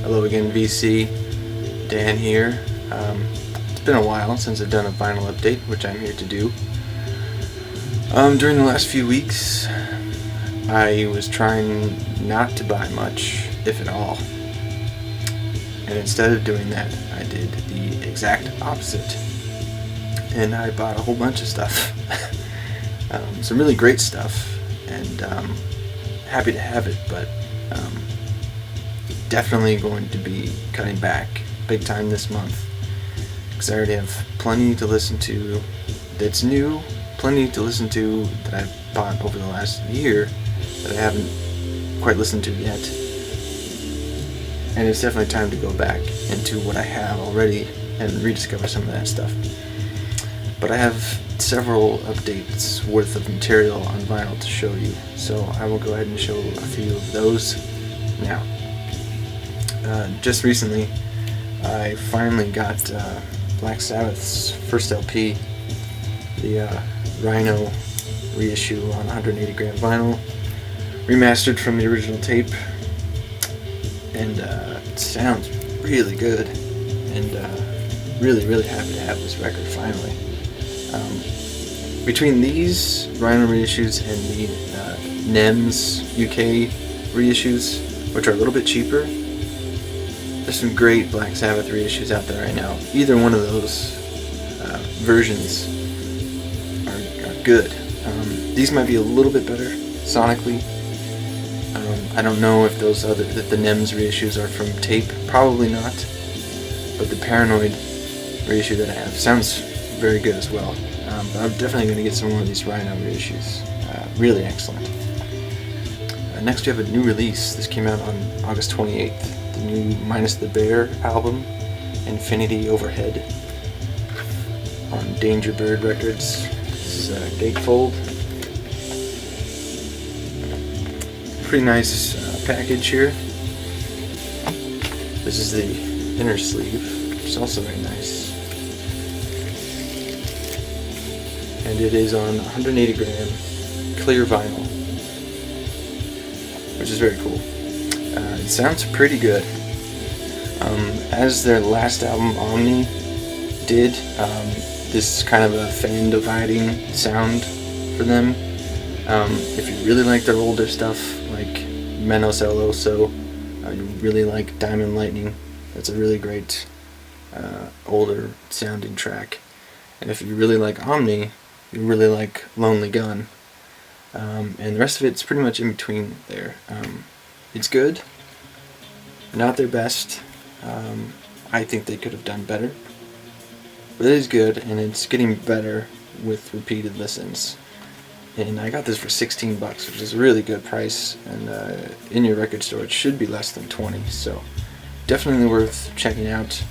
Hello again, VC. Dan here. It's been a while since I've done a vinyl update, which I'm here to do. During the last few weeks, I was trying not to buy much, if at all. And instead of doing that, I did the exact opposite. And I bought a whole bunch of stuff. Some really great stuff, and happy to have it, but definitely going to be cutting back big time this month, because I already have plenty to listen to that's new, plenty to listen to that I've bought over the last year that I haven't quite listened to yet, and it's definitely time to go back into what I have already and rediscover some of that stuff. But I have several updates worth of material on vinyl to show you, so I will go ahead and show a few of those now. Just recently, I finally got Black Sabbath's first LP, the Rhino reissue on 180 gram vinyl, remastered from the original tape, and it sounds really good, and really happy to have this record finally. Between these Rhino reissues and the NEMS UK reissues, which are a little bit cheaper, there's some great Black Sabbath reissues out there right now. Either one of those versions are good. These might be a little bit better sonically. I don't know if if the NEMS reissues are from tape. Probably not. But the Paranoid reissue that I have sounds very good as well. But I'm definitely going to get some more of these Rhino reissues. Really excellent. Next we have a new release. This came out on August 28th. The new Minus the Bear album, Infinity Overhead, on Dangerbird Records. This is a gatefold. Pretty nice package here. This is the inner sleeve, which is also very nice. And it is on 180 gram clear vinyl, which is very cool. It sounds pretty good. As their last album, Omni, did, this kind of a fan dividing sound for them. If you really like their older stuff, like Menos El Oso, you really like Diamond Lightning, that's a really great older sounding track. And if you really like Omni, you really like Lonely Gun. And the rest of it's pretty much in between there. It's good, not their best. I think they could have done better, but it is good, and it's getting better with repeated listens. And I got this for $16, which is a really good price, and in your record store it should be less than 20, so definitely worth checking out.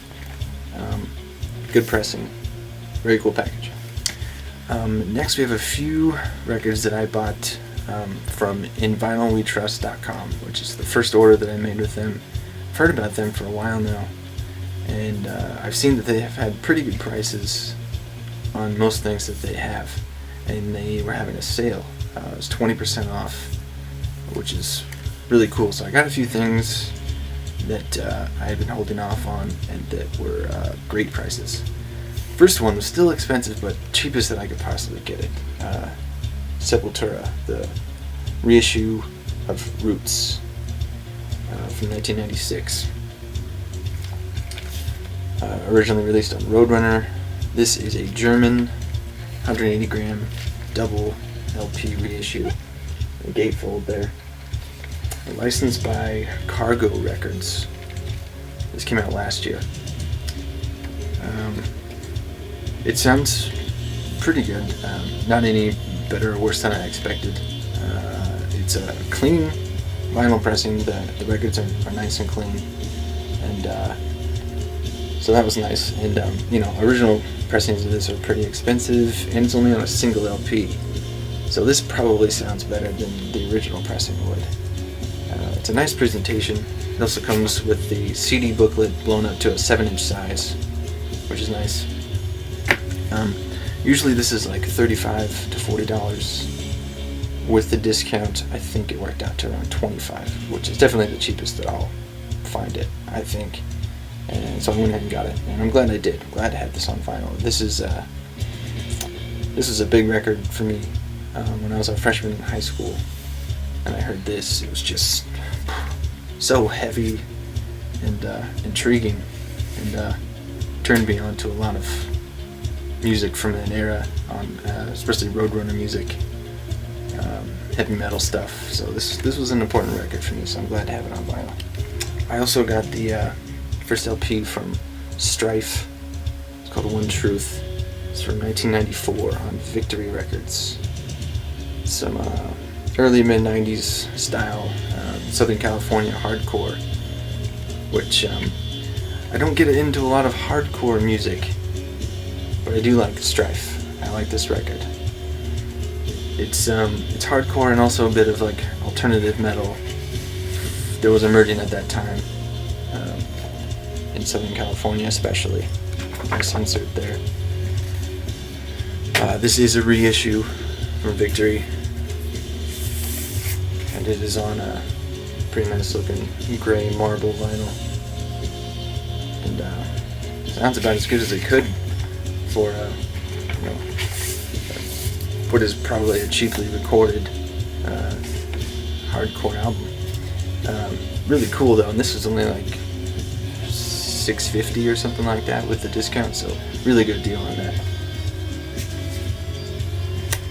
Good pressing, very cool package. Next we have a few records that I bought from InVinylWeTrust.com, which is the first order that I made with them. I've heard about them for a while now, and I've seen that they have had pretty good prices on most things that they have, and they were having a sale. It was 20% off, which is really cool. So I got a few things that I had been holding off on and that were great prices. First one was still expensive, but cheapest that I could possibly get it. Sepultura, the reissue of Roots from 1996. Originally released on Roadrunner. This is a German 180 gram double LP reissue. A gatefold there. Licensed by Cargo Records. This came out last year. It sounds pretty good. Not any better or worse than I expected. It's a clean vinyl pressing. The records are nice and clean, and so that was nice. And original pressings of this are pretty expensive, and it's only on a single LP. So this probably sounds better than the original pressing would. It's a nice presentation. It also comes with the CD booklet blown up to a 7-inch size, which is nice. Usually this is like $35 to $40. With the discount, I think it worked out to around $25, which is definitely the cheapest at all. find it, I think. And so I went ahead and got it, and I'm glad I did. I'm glad I had this on vinyl. This is a big record for me. When I was a freshman in high school, and I heard this, it was just so heavy and intriguing, and turned me on to a lot of music from that era, especially Roadrunner music, heavy metal stuff. So this was an important record for me, so I'm glad to have it on vinyl. I also got the first LP from Strife. It's called One Truth. It's from 1994 on Victory Records. Some early mid-90s style Southern California hardcore, which I don't get into a lot of hardcore music, but I do like Strife. I like this record. It's hardcore and also a bit of like alternative metal that was emerging at that time, in Southern California especially. I censored there. This is a reissue from Victory, and it is on a pretty nice looking gray marble vinyl, and sounds about as good as it could for what is probably a cheaply recorded hardcore album. Really cool though, and this was only like $6.50 or something like that with the discount, so really good deal on that.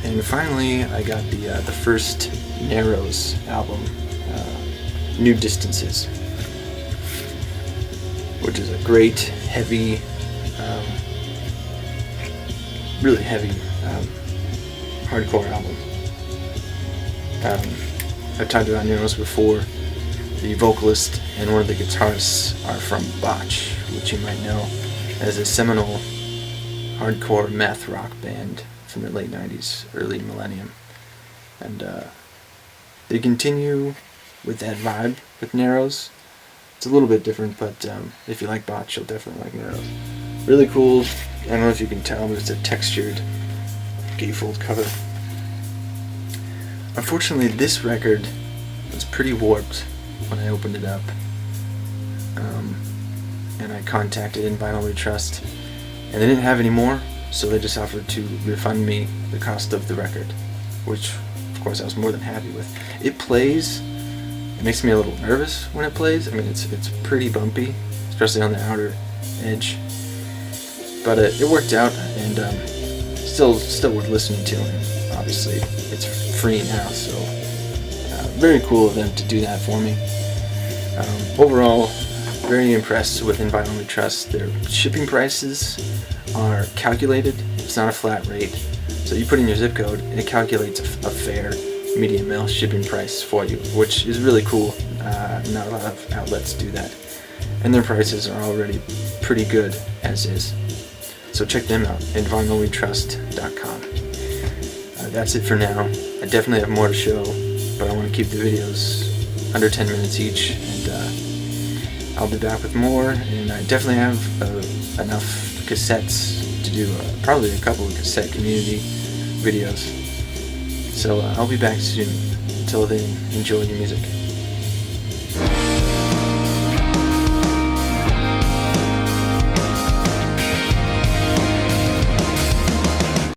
And finally, I got the first Narrows album, New Distances, which is a great, heavy, really heavy hardcore album. I've talked about Narrows before. The vocalist and one of the guitarists are from Botch, which you might know as a seminal hardcore math rock band from the late 90s, early millennium. And they continue with that vibe with Narrows. It's a little bit different, but if you like Botch, you'll definitely like Narrows. Really cool. I don't know if you can tell, but it's a textured gatefold cover. Unfortunately, this record was pretty warped when I opened it up, and I contacted Vinyl We Trust, and they didn't have any more, so they just offered to refund me the cost of the record, which of course I was more than happy with. It plays, it makes me a little nervous when it plays. I mean, it's pretty bumpy, especially on the outer edge, but it worked out, and still worth listening to, and obviously it's free now, so very cool of them to do that for me. Overall, very impressed with Vinyl We Trust. Their shipping prices are calculated. It's not a flat rate. So you put in your zip code and it calculates a fair medium mail shipping price for you, which is really cool. Not a lot of outlets do that. And their prices are already pretty good as is. So check them out at vinylwetrust.com. That's it for now. I definitely have more to show, but I want to keep the videos under 10 minutes each, and I'll be back with more, and I definitely have enough cassettes to do probably a couple of cassette community videos. So I'll be back soon. Until then, enjoy your music.